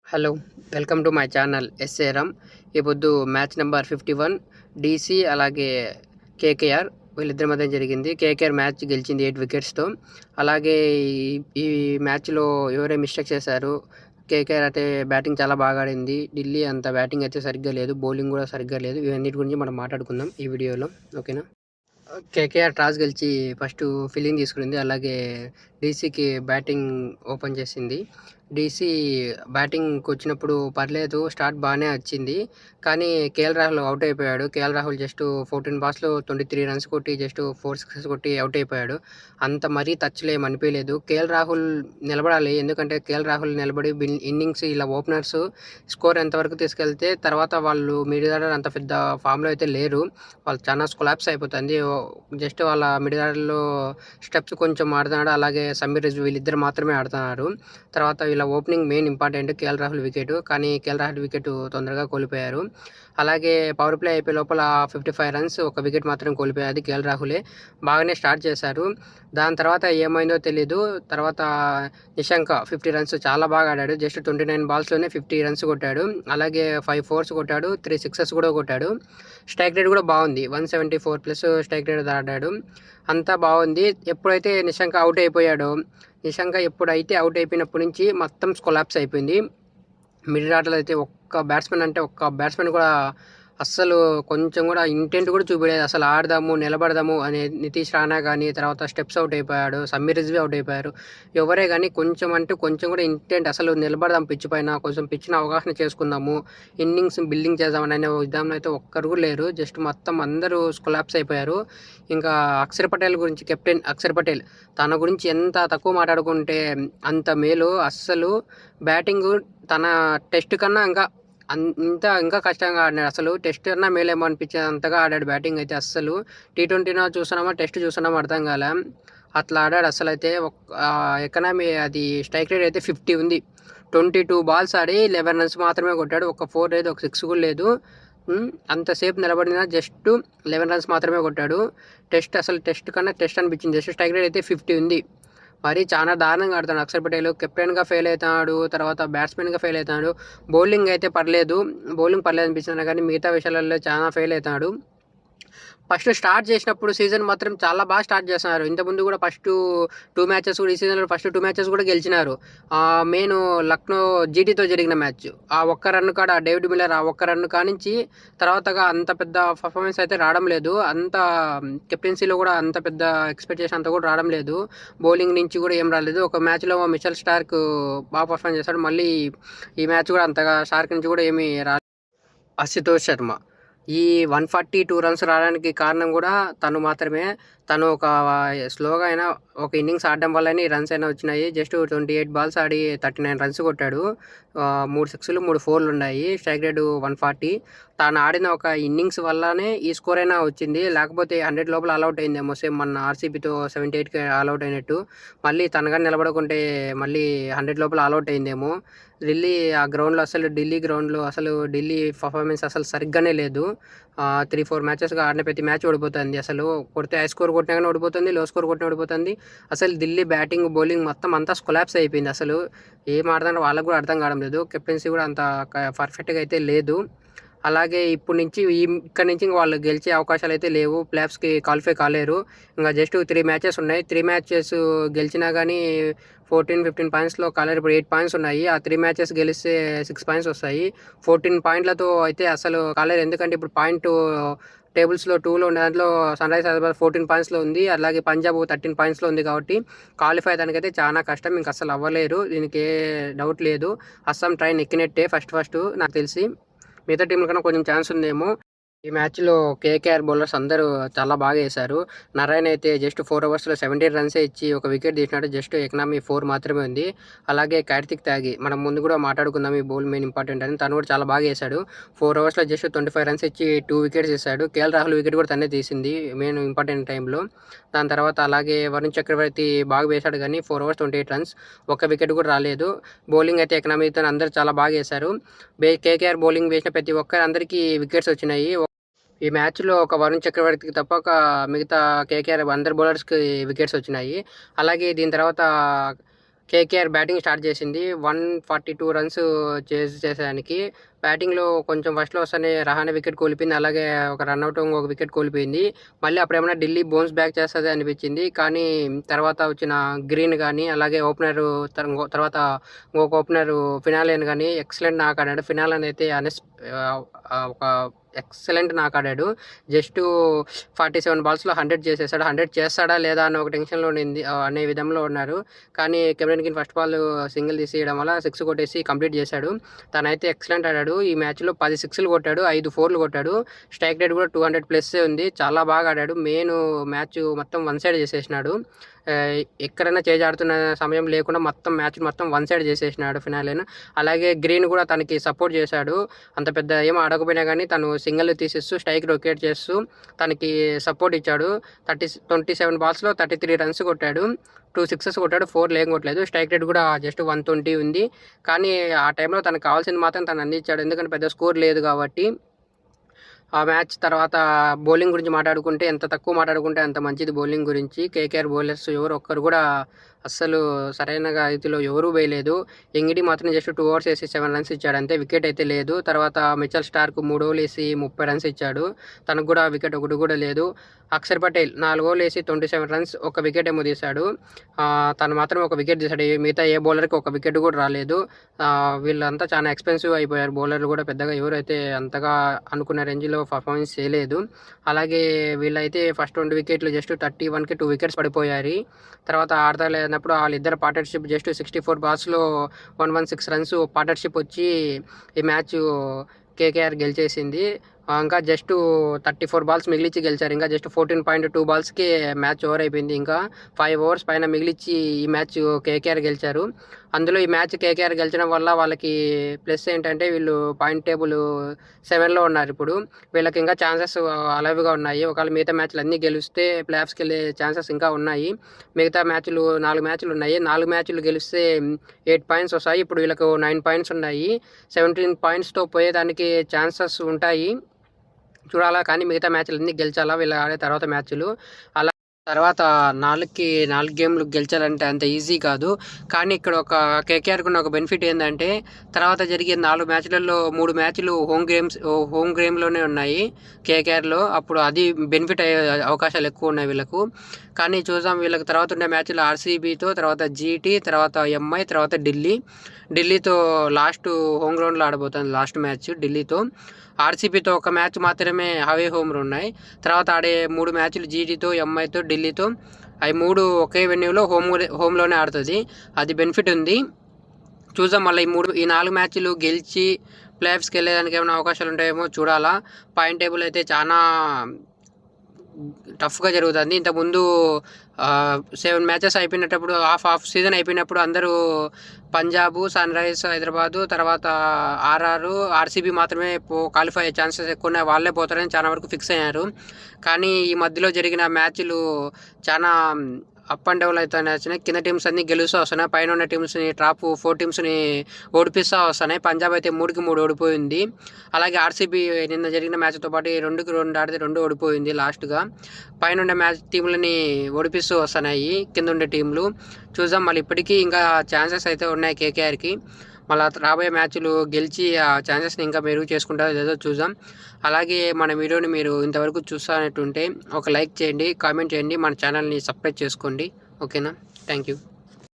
Hello! Welcome to my channel SA Ram. ఈ పొద్దు match number 51 DC అలాగే కేకేఆర్ వీళ్ళిద్దరి మధ్య జరిగింది. కేకేఆర్ మ్యాచ్ గెలిచింది 8 వికెట్స్‌తో. అలాగే ఈ మ్యాచ్‌లో ఎవరైనా మిస్టేక్ చేశారు. కేకేఆర్ అయితే బ్యాటింగ్ చాలా బాగా ఆడింది. ఢిల్లీ అంత బ్యాటింగ్ అయితే సరిగ్గా లేదు. బౌలింగ్ కూడా సరిగ్గా లేదు. ఇవన్నిటి గురించి మనం మాట్లాడుకుందాం ఈ వీడియోలో. ఓకేనా? కేకేఆర్ టాస్ గెలిచి ఫస్ట్ ఫీల్డింగ్ తీసుకునింది. అలాగే డీసీకి బ్యాటింగ్ ఓపెన్ చేసింది. డీసీ బ్యాటింగ్కి వచ్చినప్పుడు పర్లేదు, స్టార్ట్ బాగానే వచ్చింది. కానీ కేఎల్ రాహుల్ అవుట్ అయిపోయాడు. కేఎల్ రాహుల్ జస్ట్ 14 బాల్స్లో 23 రన్స్ కొట్టి జస్ట్ 4 సిక్సెస్ కొట్టి అవుట్ అయిపోయాడు. అంత మరీ టచ్లో ఏం అనిపించలేదు. కేఎల్ రాహుల్ నిలబడాలి. ఎందుకంటే కేఎల్ రాహుల్ నిలబడి ఇన్నింగ్స్ ఇలా ఓపెనర్స్ స్కోర్ ఎంతవరకు తీసుకెళ్తే తర్వాత వాళ్ళు మిడిల్ ఆర్డర్ అంత పెద్ద ఫామ్లో అయితే లేరు. వాళ్ళు చాలా కొలాప్స్ అయిపోతుంది. జస్ట్ వాళ్ళ మిడిల్ ఆర్డర్లో స్టెప్స్ కొంచెం ఆడుతున్నాడు. అలాగే సమీర్ రిజ్వీ వీళ్ళిద్దరు మాత్రమే ఆడుతున్నారు. తర్వాత వీళ్ళ opening main important. KL Rahul wicket. కానీ కేఎల్ రాహుల్ వికెట్ తొందరగా కోల్పోయారు. అలాగే పవర్ ప్లే అయిపోయే లోపల 55 రన్స్, ఒక వికెట్ మాత్రం కోల్పోయారు. అది కేఎల్ రాహులే. బాగానే స్టార్ట్ చేశారు. దాని తర్వాత ఏమైందో తెలీదు. తర్వాత నిషాంక 50 రన్స్ చాలా బాగా ఆడాడు. జస్ట్ 29 బాల్స్లోనే 50 రన్స్ కొట్టాడు. అలాగే 5 ఫోర్స్ కొట్టాడు, 3 సిక్సెస్ కూడా కొట్టాడు. స్ట్రైక్ రేట్ కూడా బాగుంది. 174 ప్లస్ స్ట్రైక్ రేట్ ఆడాడు. అంతా బాగుంది. ఎప్పుడైతే నిషాంక అవుట్ అయిపోయాడో, నిషాంక ఎప్పుడైతే అవుట్ అయిపోయినప్పటి నుంచి మొత్తం కొలాప్స్ అయిపోయింది. మిడిల్ ఆర్డర్లో అయితే ఒక్క బ్యాట్స్మెన్ కూడా అస్సలు కొంచెం కూడా ఇంటెంట్ కూడా చూపించలేదు. అసలు ఆడదాము, నిలబడదాము అనే నితీష్ రాణా కానీ, తర్వాత స్టెప్స్ అవుట్ అయిపోయాడు, సమీర్ రిజ్వీ అవుట్ అయిపోయారు. ఎవరే కానీ కొంచెం కూడా ఇంటెంట్, అసలు నిలబడదాం పిచ్ పైన, కొంచెం పిచ్చిన అవగాహన చేసుకుందాము, ఇన్నింగ్స్ బిల్డింగ్ చేద్దామని అనే విధానం అయితే ఒక్కరు కూడా లేరు. జస్ట్ మొత్తం అందరూ కొలాప్స్ అయిపోయారు. ఇంకా అక్షర్ పటేల్ గురించి, కెప్టెన్ అక్షర్ పటేల్, తన గురించి ఎంత తక్కువ మాట్లాడుకుంటే అంత మేలు. అస్సలు బ్యాటింగ్ తన టెస్ట్ కన్నా ఇంకా కష్టంగా ఆడినాడు. అసలు టెస్ట్ అన్నా మేలేమో అనిపించేంతగా అంతగా ఆడాడు బ్యాటింగ్ అయితే. అస్సలు T20 చూస్తున్నామా, టెస్ట్ చూస్తున్నామా అర్థం కాలే. అట్లా ఆడాడు అసలు అయితే. ఎకనామీ అది స్ట్రైక్ రేట్ అయితే 50 ఉంది. 22 బాల్స్ ఆడి 11 రన్స్ మాత్రమే కొట్టాడు. ఒక 4 లేదు, ఒక 6 కూడా లేదు. అంతసేపు నిలబడిన జస్ట్ 11 రన్స్ మాత్రమే కొట్టాడు. టెస్ట్ కన్నా టెస్ట్ అనిపించింది. జస్ట్ స్ట్రైక్ రేట్ అయితే 50 ఉంది. మరి చాలా దారుణంగా ఆడుతాడు అక్షర్ పటేల్. కెప్టెన్గా ఫెయిల్ అవుతున్నాడు, తర్వాత బ్యాట్స్మెన్గా ఫెయిల్ అవుతున్నాడు. బౌలింగ్ పర్లేదు అనిపించింది, కానీ మిగతా విషయాలలో చాలా ఫెయిల్ అవుతున్నాడు. ఫస్ట్ స్టార్ట్ చేసినప్పుడు సీజన్ మాత్రం చాలా బాగా స్టార్ట్ చేస్తున్నారు. ఇంతకుముందు కూడా ఫస్ట్ 2 మ్యాచెస్ కూడా, ఈ సీజన్లో ఫస్ట్ 2 మ్యాచెస్ కూడా గెలిచినారు. మెయిన్ లక్నో జీటీతో జరిగిన మ్యాచ్, ఆ ఒక్క రన్ కాడ డేవిడ్ మిల్లర్ ఆ ఒక్క రన్ కానించి తర్వాతగా అంత పెద్ద పర్ఫార్మెన్స్ అయితే రావడం లేదు. అంత కెప్టెన్సీలో కూడా అంత పెద్ద ఎక్స్పెక్టేషన్ అంతా కూడా రావడం లేదు. బౌలింగ్ నుంచి కూడా ఏం రాలేదు. ఒక మ్యాచ్లో మిచెల్ స్టార్క్ బాగా పర్ఫార్మ్ చేశాడు. మళ్ళీ ఈ మ్యాచ్ కూడా అంతగా స్టార్క్ నుంచి కూడా ఏమీ రాలేదు. అశుతోష్ శర్మ ఈ 142 రన్స్ రావడానికి కారణం కూడా తను మాత్రమే. తను ఒక స్లోగా అయినా ఒక ఇన్నింగ్స్ ఆడడం వల్లనే ఈ రన్స్ అయినా వచ్చినాయి. జస్ట్ 28 బాల్స్ ఆడి 39 రన్స్ కొట్టాడు. 3 సిక్స్లు 3 ఫోర్లు ఉన్నాయి. Strike rate 140. తాను ఆడిన ఒక ఇన్నింగ్స్ వల్లనే ఈ స్కోర్ అయినా వచ్చింది. లేకపోతే 100 లోపల ఆల్అవుట్ అయిందేమో, సేమ్ మన ఆర్సీబీతో 78కి ఆల్అవుట్ అయినట్టు. మళ్ళీ తనగా నిలబడకుంటే మళ్ళీ 100 లోపల ఆల్అవుట్ అయిందేమో. ఢిల్లీ గ్రౌండ్లో అసలు ఢిల్లీ పర్ఫార్మెన్స్ అసలు సరిగ్గానే లేదు. 3-4 మ్యాచెస్గా ఆడిన ప్రతి మ్యాచ్ ఓడిపోతుంది. అసలు కొడితే హై స్కోర్ కొట్టినా కానీ ఓడిపోతుంది, లో స్కోర్ కొట్టినా ఓడిపోతుంది. అసలు ఢిల్లీ బ్యాటింగ్, బౌలింగ్ మొత్తం అంతా కొలాప్స్ అయిపోయింది. అసలు ఏం ఆడుతుందో వాళ్ళకు కూడా అర్థం కావడం లేదు. కెప్టెన్సీ కూడా అంత పర్ఫెక్ట్గా అయితే లేదు. అలాగే ఇక్కడ నుంచి వాళ్ళు గెలిచే అవకాశాలు అయితే లేవు. ప్లేఆఫ్స్కి క్వాలిఫై కాలేరు. ఇంకా జస్ట్ 3 మ్యాచెస్ ఉన్నాయి. 3 మ్యాచెస్ గెలిచినా కానీ 14-15 పాయింట్స్లో కాలేరు. ఇప్పుడు 8 పాయింట్స్ ఉన్నాయి. ఆ 3 మ్యాచెస్ గెలిస్తే 6 పాయింట్స్ వస్తాయి. 14 పాయింట్లతో అయితే అసలు కాలేరు. ఎందుకంటే ఇప్పుడు పాయింట్ టేబుల్స్లో 2లో ఉండే దాంట్లో సన్ రైజర్స్ హైదరాబాద్ 14 పాయింట్స్లో ఉంది. అలాగే పంజాబ్ 13 పాయింట్స్లో ఉంది. కాబట్టి క్వాలిఫై దానికైతే చాలా కష్టం. ఇంక అసలు అవ్వలేరు. దీనికి ఏ డౌట్ లేదు. అస్సాం ట్రైన్ ఎక్కినట్టే ఫస్ట్ నాకు తెలిసి. మిగతా టీంల కన్నా కొంచెం ఛాన్స్ ఉందేమో. ఈ మ్యాచ్లో కేకేఆర్ బౌలర్స్ అందరూ చాలా బాగా వేశారు. నారాయణ అయితే జస్ట్ 4 ఓవర్స్లో 17 రన్సే ఇచ్చి ఒక వికెట్ తీసినాడు. జస్ట్ ఎకనామీ 4 మాత్రమే ఉంది. అలాగే కార్తిక్ త్యాగి, మనం ముందు కూడా మాట్లాడుకుందాం ఈ బౌల్ మెయిన్ ఇంపార్టెంట్ అని, తను కూడా చాలా బాగా వేశాడు. 4 ఓవర్స్లో జస్ట్ 25 రన్స్ ఇచ్చి 2 వికెట్స్ ఇస్తాడు. కేఎల్ రాహుల్ వికెట్ కూడా తనే తీసింది మెయిన్ ఇంపార్టెంట్ టైంలో. దాని తర్వాత అలాగే వరుణ్ చక్రవర్తి బాగా వేశాడు, కానీ 4 ఓవర్స్ 28 రన్స్, ఒక్క వికెట్ కూడా రాలేదు. బౌలింగ్ అయితే ఎకనామీతో అందరూ చాలా బాగా వేశారు. కేకేఆర్ బౌలింగ్ వేసిన ప్రతి అందరికీ వికెట్స్ వచ్చినాయి. ఈ మ్యాచ్లో ఒక వరుణ్ చక్రవర్తికి తప్ప మిగతా కేకేఆర్ అందరు బౌలర్స్కి వికెట్స్ వచ్చినాయి. అలాగే దీని తర్వాత కేకేఆర్ బ్యాటింగ్ స్టార్ట్ చేసింది. 142 రన్స్ చేసేదానికి బ్యాటింగ్‌లో కొంచెం ఫస్ట్‌లో వస్తేనే రహానె వికెట్ కోల్పోయింది. అలాగే ఒక రన్‌ఔట్ ఇంకొక వికెట్ కోల్పోయింది. మళ్ళీ అప్పుడేమన్నా ఢిల్లీ బౌన్స్ బ్యాక్ చేస్తది అనిపించింది. కానీ తర్వాత వచ్చిన గ్రీన్ గానీ, అలాగే ఓపెనరు తర్వాత ఇంకొక ఓపెనరు ఫినాలెన్ గానీ ఎక్సలెంట్ నాక్ ఆడాడు. ఫినాలెన్ అయితే ఒక ఎక్సలెంట్ నాక్ ఆడాడు. జస్ట్ 47 బాల్స్‌లో 100 చేసేసాడు. 100 చేస్తాడా లేదా అన్న ఒక టెన్షన్‌లో ఉండింది అనే విధంలో ఉన్నారు. కానీ Cameron green first ball single తీసేయడం వల్ల 6 కొట్టేసి కంప్లీట్ చేశాడు. తనైతే ఎక్సలెంట్ ఆడాడు. ఈ మ్యాచ్‌లో 10 సిక్స్‌లు కొట్టాడు, 5 ఫోర్‌లు కొట్టాడు. స్ట్రైక్ రేట్ కూడా 200 ప్లస్సే ఉంది. చాలా బాగా ఆడాడు. మ్యాచ్ మొత్తం వన్ సైడ్ చేసేసినాడు. ఎక్కడైనా చేజాడుతున్న సమయం లేకుండా మ్యాచ్ మొత్తం వన్ సైడ్ చేసేసినాడు ఫినాలెన్. అలాగే గ్రీన్ కూడా తనకి సపోర్ట్ చేశాడు. అంత పెద్ద ఏం ఆడకపోయినా కానీ తను సింగిల్ తీసేస్తూ స్ట్రైక్ రొకేట్ చేస్తూ తనకి సపోర్ట్ ఇచ్చాడు. 27 బాల్స్‌లో 33 రన్స్ కొట్టాడు. 2 సిక్సెస్ కొట్టాడు. 4 ఏం కొట్టలేదు. స్ట్రైక్ రేట్ కూడా జస్ట్ 120 ఉంది. కానీ ఆ టైంలో తనకు కావాల్సింది మాత్రం తను అందించాడు. ఎందుకంటే పెద్ద స్కోర్ లేదు కాబట్టి. ఆ మ్యాచ్ తర్వాత బౌలింగ్ గురించి మాట్లాడుకుంటే ఎంత తక్కువ మాట్లాడుకుంటే అంత మంచిది బౌలింగ్ గురించి. కేకేఆర్ బౌలర్స్ ఒక్కరు కూడా అస్సలు సరైన రీతిలో ఎవరూ వేయలేదు. ఎంగిడి మాత్రం జస్ట్ 2 ఓవర్స్ వేసి 7 రన్స్ ఇచ్చాడు అంతే. వికెట్ అయితే లేదు. తర్వాత మిచెల్ స్టార్క్ 3 ఓవర్లు వేసి 30 రన్స్ ఇచ్చాడు. తనకు కూడా వికెట్ ఒకటి కూడా లేదు. అక్షర్ పటేల్ 4 ఓవర్లు వేసి 27 రన్స్, ఒక వికెట్ ఏమో తీశాడు. తను మాత్రం ఒక వికెట్ తీశాడు. మిగతా ఏ బౌలర్కి ఒక వికెట్ కూడా రాలేదు. వీళ్ళంతా చాలా ఎక్స్పెన్సివ్ అయిపోయారు. బౌలర్లు కూడా పెద్దగా ఎవరైతే అంతగా అనుకున్న రేంజ్లో పర్ఫార్మెన్స్ చేయలేదు. అలాగే వీళ్ళైతే ఫస్ట్ 2 వికెట్లు జస్ట్ 31కి 2 వికెట్స్ పడిపోయాయి. తర్వాత ఆడతా లేనప్పుడు వాళ్ళిద్దరు పార్ట్నర్షిప్ జస్ట్ 64 బాల్స్‌లో 116 రన్స్ పార్ట్నర్షిప్ వచ్చి ఈ మ్యాచ్ కేకేఆర్ గెలిచేసింది. ఇంకా జస్ట్ 34 బాల్స్ మిగిలిచ్చి గెలిచారు. ఇంకా జస్ట్ 14.2 బాల్స్‌కి మ్యాచ్ ఓవర్ అయిపోయింది. ఇంకా 5 ఓవర్స్ పైన మిగిలిచ్చి ఈ మ్యాచ్ కేకేఆర్ గెలిచారు. అందులో ఈ మ్యాచ్ కేకేఆర్ గెలిచడం వల్ల వాళ్ళకి ప్లస్ ఏంటంటే వీళ్ళు పాయింట్ టేబుల్ 7లో ఉన్నారు ఇప్పుడు. వీళ్ళకి ఇంకా ఛాన్సెస్ అలైవ్‌గా ఉన్నాయి. ఒకవేళ మిగతా మ్యాచ్లు అన్నీ గెలిస్తే ప్లే ఆఫ్స్‌కి వెళ్ళే ఛాన్సెస్ ఇంకా ఉన్నాయి. మిగతా మ్యాచ్లు 4 మ్యాచ్లు ఉన్నాయి. 4 మ్యాచ్లు గెలిస్తే 8 పాయింట్స్ వస్తాయి. ఇప్పుడు వీళ్ళకు 9 పాయింట్స్ ఉన్నాయి. 17 పాయింట్స్‌తో పోయేదానికి ఛాన్సెస్ ఉంటాయి. చూడాలా. కానీ మిగతా మ్యాచ్లు అన్నీ గెలిచాలా వీళ్ళు ఆడే తర్వాత మ్యాచ్లు. అలా తర్వాత 4కి 4 గేమ్లు గెలిచాలంటే అంత ఈజీ కాదు. కానీ ఇక్కడ కేకేఆర్‌కి ఉన్న ఒక బెనిఫిట్ ఏందంటే తర్వాత జరిగే 4 మ్యాచ్‌లలో 3 మ్యాచ్లు హోమ్ గేమ్‌లోనే ఉన్నాయి కేకేఆర్‌లో. అప్పుడు అది బెనిఫిట్ అయ్యే అవకాశాలు ఎక్కువ ఉన్నాయి వీళ్ళకు. కానీ చూద్దాం వీళ్ళకి తర్వాత ఉండే మ్యాచ్లు ఆర్సీబీతో, తర్వాత జీటీ, తర్వాత ఎంఐ, తర్వాత ఢిల్లీతో లాస్ట్ హోమ్ గ్రౌండ్లో ఆడబోతుంది లాస్ట్ మ్యాచ్ ఢిల్లీతో. ఆర్సీబీతో ఒక మ్యాచ్ మాత్రమే అవే హోమ్లు ఉన్నాయి. తర్వాత ఆడే 3 మ్యాచ్లు జీటీతో, ఎంఐతో, ఢిల్లీతో. అవి 3 ఒకే వెన్యూలో హోమ్లోనే ఆడుతుంది. అది బెనిఫిట్ ఉంది. చూద్దాం మళ్ళీ ఈ 4 మ్యాచ్లు గెలిచి ప్లే ఆఫ్స్‌కి వెళ్ళేదానికి ఏమైనా అవకాశాలు ఉంటాయేమో చూడాలా. పాయింట్ టేబుల్ అయితే చాలా టఫ్‌గా జరుగుతుంది. ఇంతకుముందు 7 మ్యాచెస్ అయిపోయినప్పుడు హాఫ్ సీజన్ అయిపోయినప్పుడు అందరూ పంజాబ్, సన్‌రైజర్స్ హైదరాబాదు, తర్వాత ఆర్సీబీ మాత్రమే క్వాలిఫై అయ్యే ఛాన్సెస్ ఎక్కువ ఉన్నాయి. వాళ్ళే పోతారని చాలా వరకు ఫిక్స్ అయ్యారు. కానీ ఈ మధ్యలో జరిగిన మ్యాచ్లు చాలా అప్ అండ్ డౌన్ అవుతానే వచ్చినాయి. కింద టీమ్స్ అన్నీ గెలుస్తూ వస్తున్నాయి. పైన ఉన్న టీమ్స్ని టాప్ 4 టీమ్స్ని ఓడిపిస్తూ వస్తున్నాయి. పంజాబ్ అయితే 3కి 3 ఓడిపోయింది. అలాగే ఆర్సీబీ నిన్న జరిగిన మ్యాచ్తో పాటు 2కి 2 ఆడితే 2 ఓడిపోయింది లాస్ట్గా. పైన ఉండే టీంలని ఓడిపిస్తూ వస్తున్నాయి కింద ఉండే టీంలు. చూద్దాం మళ్ళీ ఇప్పటికీ ఇంకా ఛాన్సెస్ అయితే ఉన్నాయి కేకేఆర్‌కి. మళ్ళీ రాబోయే మ్యాచ్లు గెలిచి ఆ ఛాన్సెస్ని ఇంకా మెరుగు చేసుకుంటారో లేదో చూద్దాం. అలాగే మన వీడియోని మీరు ఇంతవరకు చూస్తున్నట్టుంటే ఒక లైక్ చేయండి, కామెంట్ చేయండి, మన ఛానల్ని సబ్స్క్రైబ్ చేసుకోండి. ఓకేనా? Thank you.